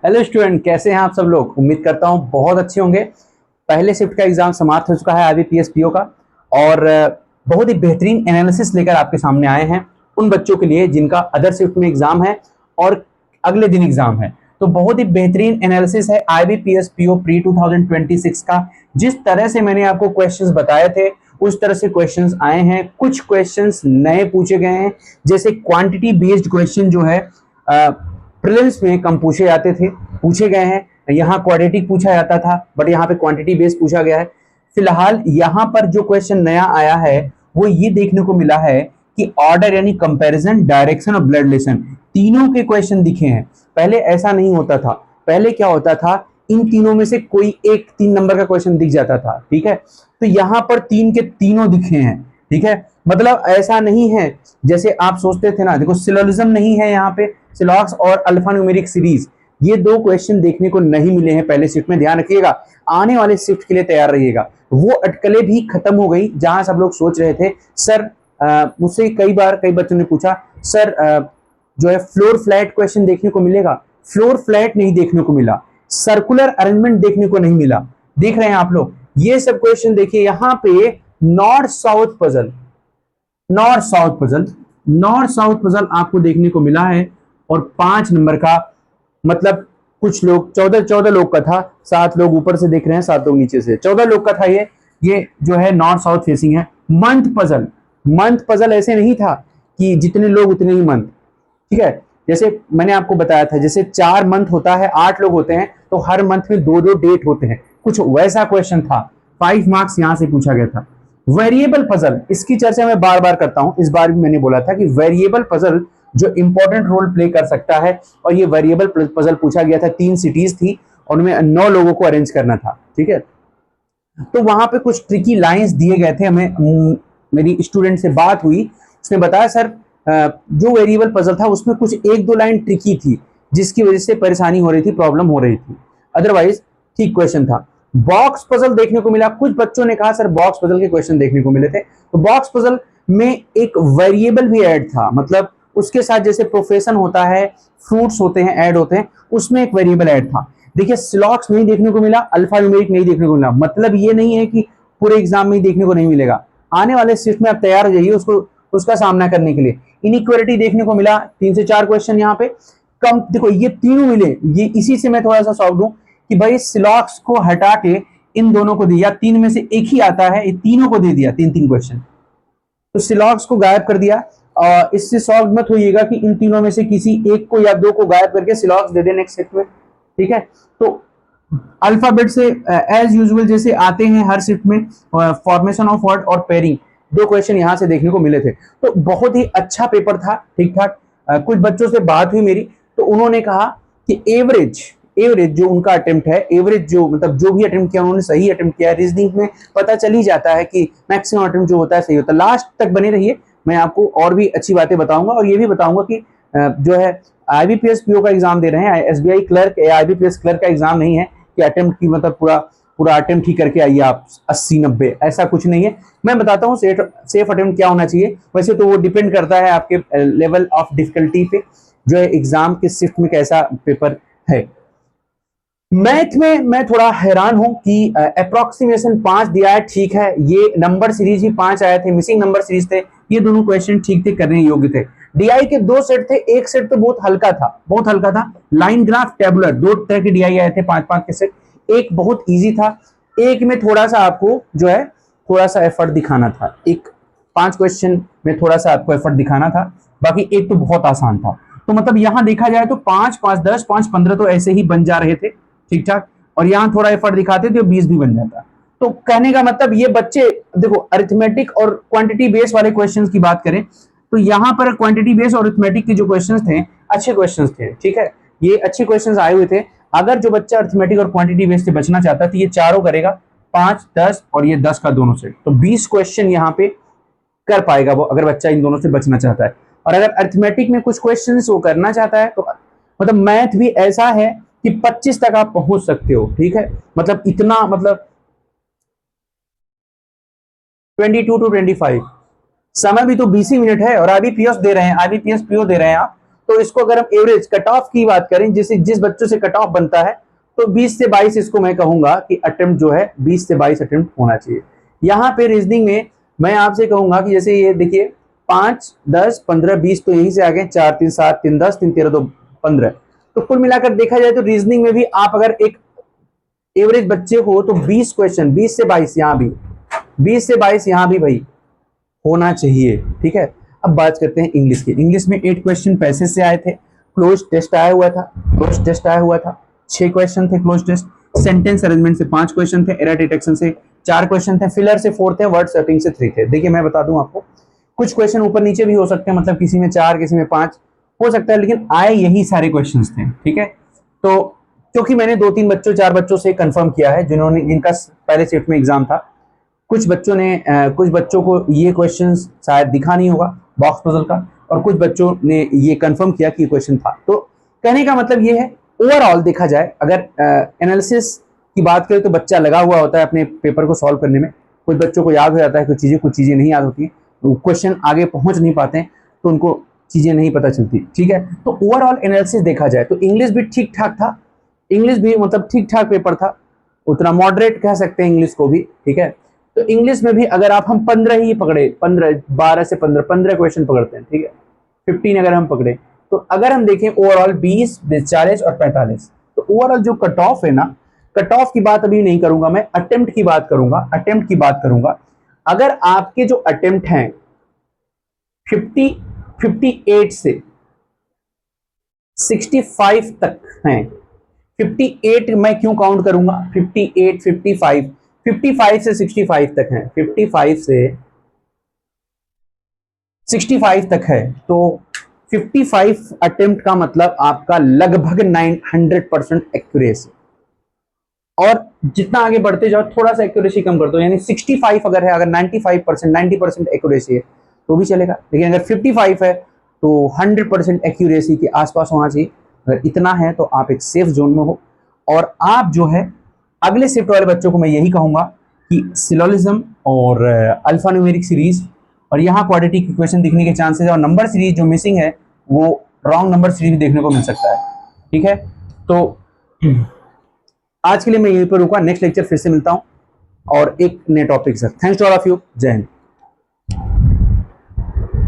Hello student, कैसे हैं आप सब लोग। उम्मीद करता हूं बहुत अच्छे होंगे। पहले शिफ्ट का एग्जाम समाप्त हो चुका है आईबीपीएस पीओ का, और बहुत ही बेहतरीन एनालिसिस लेकर आपके सामने आए हैं उन बच्चों के लिए जिनका अदर शिफ्ट में एग्जाम है और अगले दिन एग्जाम है। तो बहुत ही बेहतरीन एनालिसिस है आईबीपीएस पीओ प्री 2026 का। जिस तरह से मैंने आपको क्वेश्चंस बताए थे उस तरह से क्वेश्चंस आए हैं। कुछ क्वेश्चंस नए पूछे गए हैं, जैसे क्वांटिटी बेस्ड क्वेश्चन जो है प्रीलिम्स में कम पूछे गए हैं। यहाँ क्वाड्रेटिक पूछा जाता था, बट यहाँ पे क्वांटिटी बेस्ड पूछा गया है। फिलहाल यहाँ पर जो क्वेश्चन नया आया है वो ये देखने को मिला है कि ऑर्डर यानी कंपैरिजन, डायरेक्शन और ब्लड रिलेशन, तीनों के क्वेश्चन दिखे हैं। पहले ऐसा नहीं होता था। पहले क्या होता था, इन तीनों में से कोई एक 3 नंबर का क्वेश्चन दिख जाता था। ठीक है, तो यहाँ पर 3 के तीनों दिखे हैं। ठीक है, मतलब ऐसा नहीं है जैसे आप सोचते थे ना। देखो, सिलोजिज्म नहीं है यहाँ पे। सिलॉक्स और अल्फा न्यूमेरिक सीरीज, ये 2 क्वेश्चन देखने को नहीं मिले हैं पहले शिफ्ट में। ध्यान रखिएगा, आने वाले शिफ्ट के लिए तैयार रहिएगा। वो अटकलें भी खत्म हो गई जहां सब लोग सोच रहे थे। सर, मुझसे कई बच्चों ने पूछा, सर जो है फ्लोर फ्लैट क्वेश्चन देखने को मिलेगा। फ्लोर फ्लैट नहीं देखने को मिला, सर्कुलर अरेंजमेंट देखने को नहीं मिला। देख रहे हैं आप लोग, ये सब क्वेश्चन देखिए यहाँ पे। North south puzzle, north south puzzle आपको देखने को मिला है, और 5 नंबर का, मतलब कुछ लोग 14 लोग का था। 7 लोग ऊपर से देख रहे हैं, 7 लोग नीचे से। 14 लोग का था ये जो है नॉर्थ साउथ फेसिंग है। मंथ पजल ऐसे नहीं था कि जितने लोग उतने ही मंथ। ठीक है, जैसे मैंने आपको बताया था, जैसे 4 मंथ होता है, 8 लोग होते हैं, तो हर मंथ में 2-2 डेट होते हैं। कुछ वैसा क्वेश्चन था। 5 मार्क्स यहां से पूछा गया था। वेरिएबल पजल, इसकी चर्चा मैं बार बार करता हूं। इस बार भी मैंने बोला था कि वेरिएबल पजल जो इंपॉर्टेंट रोल प्ले कर सकता है, और ये वेरिएबल पजल पूछा गया था। 3 सिटीज थी और उनमें 9 लोगों को अरेंज करना था। ठीक है, तो वहां पे कुछ ट्रिकी लाइंस दिए गए थे हमें। मेरी स्टूडेंट से बात हुई, उसने बताया सर जो वेरिएबल पजल था उसमें कुछ 1-2 लाइन ट्रिकी थी, जिसकी वजह से परेशानी हो रही थी, प्रॉब्लम हो रही थी। अदरवाइज ठीक क्वेश्चन था। बॉक्स पजल देखने को मिला। कुछ बच्चों ने कहा सर बॉक्स पजल के क्वेश्चन देखने को मिले थे। तो बॉक्स पजल में एक वेरिएबल भी ऐड था, मतलब उसके साथ जैसे प्रोफेशन होता है, फ्रूट्स होते हैं, ऐड होते हैं, उसमें एक वेरिएबल ऐड था। देखिए, स्लॉक्स नहीं देखने को मिला, अल्फा न्यूमेरिक नहीं देखने को मिला। मतलब ये नहीं है कि पूरे एग्जाम में देखने को नहीं मिलेगा। आने वाले शिफ्ट में आप तैयार हो जाइए उसका सामना करने के लिए। इनइक्वालिटी देखने को मिला, 3 से 4 क्वेश्चन यहाँ पे कम। देखो, ये तीनों मिले, ये इसी से मैं थोड़ा सा सॉल्व दूं कि भाई स्लॉक्स को हटा के इन दोनों को दिया, 3 में से एक ही आता है, ये तीनों को दे दिया, 3-3 क्वेश्चन। तो सिलॉक्स को गायब कर दिया। और इससे सॉल्व मत होइएगा कि इन तीनों में से किसी एक को या 2 को गायब करके सिलॉक्स दे दे नेक्स्ट शिफ्ट में। ठीक है, तो अल्फाबेट से एज यूजुअल जैसे आते हैं हर शिफ्ट में, फॉर्मेशन ऑफ वर्ड और पेयरिंग, 2 क्वेश्चन यहां से देखने को मिले थे। तो बहुत ही अच्छा पेपर था, ठीक ठाक। कुछ बच्चों से बात हुई मेरी, तो उन्होंने कहा कि एवरेज जो उनका अटेम्प्ट है, एवरेज जो मतलब जो भी अटेम्प्ट किया उन्होंने सही अटेम्प्ट किया। रीजनिंग में पता चल ही जाता है कि मैक्सिमम अटेम्प्ट जो होता है सही होता है। लास्ट तक बने रहिए, मैं आपको और भी अच्छी बातें बताऊंगा, और ये भी बताऊंगा कि जो है आईबीपीएस पीओ का एग्जाम दे रहे हैं, एसबीआई क्लर्क या आईबीपीएस क्लर्क का एग्जाम नहीं है कि अटेम्प्ट की मतलब पूरा अटेम्प्ट ही करके आइए आप 80-90, ऐसा कुछ नहीं है। मैं बताता हूँ सेफ अटेम्प्ट क्या होना चाहिए। वैसे तो वो डिपेंड करता है आपके लेवल ऑफ डिफिकल्टी पे, जो है एग्जाम के शिफ्ट में कैसा पेपर है। मैथ में मैं थोड़ा हैरान हूं कि अप्रोक्सीमेशन 5 दिया है, ठीक है। ये नंबर सीरीज भी 5 आए थे, मिसिंग नंबर सीरीज थे। ये दोनों क्वेश्चन ठीक थे, करने योग्य थे। डीआई के 2 सेट थे, एक सेट तो बहुत हल्का था। लाइन ग्राफ, टेबुलर, 2 तरह के डीआई आए थे, 5-5 के सेट। एक बहुत इजी था, एक में थोड़ा सा आपको जो है थोड़ा सा एफर्ट दिखाना था। एक 5 क्वेश्चन में थोड़ा सा आपको एफर्ट दिखाना था, बाकी एक तो बहुत आसान था। तो मतलब यहां देखा जाए तो 5-5-10, 5-15 तो ऐसे ही बन जा रहे थे, ठीक ठाक। और यहां थोड़ा एफर्ट दिखाते थे, 20 भी बन जाता। तो कहने का मतलब ये बच्चे, देखो अरिथमेटिक और क्वांटिटी बेस वाले क्वेश्चंस की बात करें तो यहां पर क्वांटिटी बेस और अरिथमेटिक के जो क्वेश्चंस थे, अच्छे क्वेश्चंस थे। ठीक है, ये अच्छे क्वेश्चंस आए हुए थे। अगर जो बच्चा अरिथमेटिक और क्वांटिटी बेस से बचना चाहता है तो ये चारों करेगा, 5-10 और ये 10 का दोनों से, तो 20 क्वेश्चन यहाँ पे कर पाएगा वो, अगर बच्चा इन दोनों से बचना चाहता है। और अगर अरिथमेटिक में कुछ क्वेश्चंस वो करना चाहता है तो मतलब मैथ भी ऐसा है कि 25 तक आप पहुंच सकते हो। ठीक है, मतलब इतना, मतलब 22 to 25, समय भी तो 20 ही मिनट है। और आईबीपीएस दे रहे हैं, आईबीपीएस पीओ दे रहे हैं आप, तो इसको अगर हम एवरेज कट ऑफ की बात करें, जिस बच्चों से कट ऑफ बनता है, तो 20 से 22 इसको मैं कहूंगा कि अटेम्प्ट जो है 20 से 22 अटेम्प्ट होना चाहिए। यहाँ पे रीजनिंग में मैं आपसे कहूंगा कि जैसे ये देखिए 5, 10, 15, 20 तो यहीं से आ गए, 4, 3, 7, 3, 10, 3, 13, 2, 15। तो कुल मिलाकर देखा जाए तो रीजनिंग में भी आप अगर एक एवरेज बच्चे हो तो 20 क्वेश्चन, 20 से 22 यहाँ भी, 20 से 22 यहाँ भी भाई होना चाहिए, ठीक है। अब बात करते हैं इंग्लिश की। इंग्लिश में 8 क्वेश्चन पैसेज से आए थे, क्लोज टेस्ट आया हुआ था, 6 क्वेश्चन थे क्लोज टेस्ट, सेंटेंस अरेंजमेंट से 5 क्वेश्चन थे, एरर डिटेक्शन से 4 क्वेश्चन थे, फिलर से 4 थे, वर्ड सर्टिंग से 3 थे। देखिए मैं बता दूं आपको, कुछ क्वेश्चन ऊपर नीचे भी हो सकते हैं, मतलब किसी में 4 किसी में 5 हो सकता है, लेकिन आए यही सारे क्वेश्चन थे, ठीक है। तो क्योंकि मैंने 2-3 बच्चों 4 बच्चों से कंफर्म किया है जिनका पहले शिफ्ट में एग्जाम था, कुछ बच्चों को ये क्वेश्चन शायद दिखा नहीं होगा बॉक्स पजल का, और कुछ बच्चों ने ये कंफर्म किया कि ये क्वेश्चन था। तो कहने का मतलब ये है, ओवरऑल देखा जाए अगर एनालिसिस की बात करें तो बच्चा लगा हुआ होता है अपने पेपर को सॉल्व करने में। कुछ बच्चों को याद हो जाता है कुछ चीजें नहीं याद होती, क्वेश्चन आगे पहुंच नहीं पाते हैं तो उनको चीजें नहीं पता चलती, ठीक है। तो ओवरऑल एनालिसिस देखा जाए तो इंग्लिश भी ठीक ठाक था, इंग्लिश भी मतलब ठीक ठाक पेपर था, उतना मॉडरेट कह सकते हैं इंग्लिश को भी, ठीक है। तो इंग्लिश में भी अगर आप हम 15 ही पकड़े, 12 से 15 क्वेश्चन पकड़ते हैं, ठीक है, 15 अगर हम पकड़े, तो अगर हम देखें ओवरऑल 20, 40 और 45, तो ओवरऑल जो कट ऑफ है ना, कट ऑफ की बात अभी नहीं करूंगा मैं, अटेम्प्ट की बात करूंगा। अगर आपके जो अटेम्प्ट हैं 58 से 65 तक हैं, 58 मैं क्यों काउंट करूंगा, 58, 55 से 65 तक है, 55 से 65 तक है, तो 55 अटेम्प्ट का मतलब आपका लगभग 900% एक्यूरेसी। और जितना आगे बढ़ते जाओ थोड़ा सा एक्यूरेसी कम कर दो, यानी 65 अगर है, अगर 95%, 90% एक्यूरेसी है तो भी चलेगा, लेकिन अगर 55 है तो 100% एक्यूरेसी के आसपास होना चाहिए। अगर इतना है तो आप एक सेफ जोन में हो। और आप जो है अगले शिफ्ट वाले बच्चों को मैं यही कहूंगा कि सिलोजिज्म और अल्फा न्यूमेरिक सीरीज, और यहाँ क्वाड्रेटिक इक्वेशन दिखने के चांसेस है, और नंबर सीरीज जो मिसिंग है वो रॉन्ग नंबर सीरीज भी देखने को मिल सकता है, ठीक है। तो आज के लिए मैं यहीं पर रुका, नेक्स्ट लेक्चर फिर से मिलता हूं और एक नए टॉपिक से। Thanks to all of you, जय हिंद।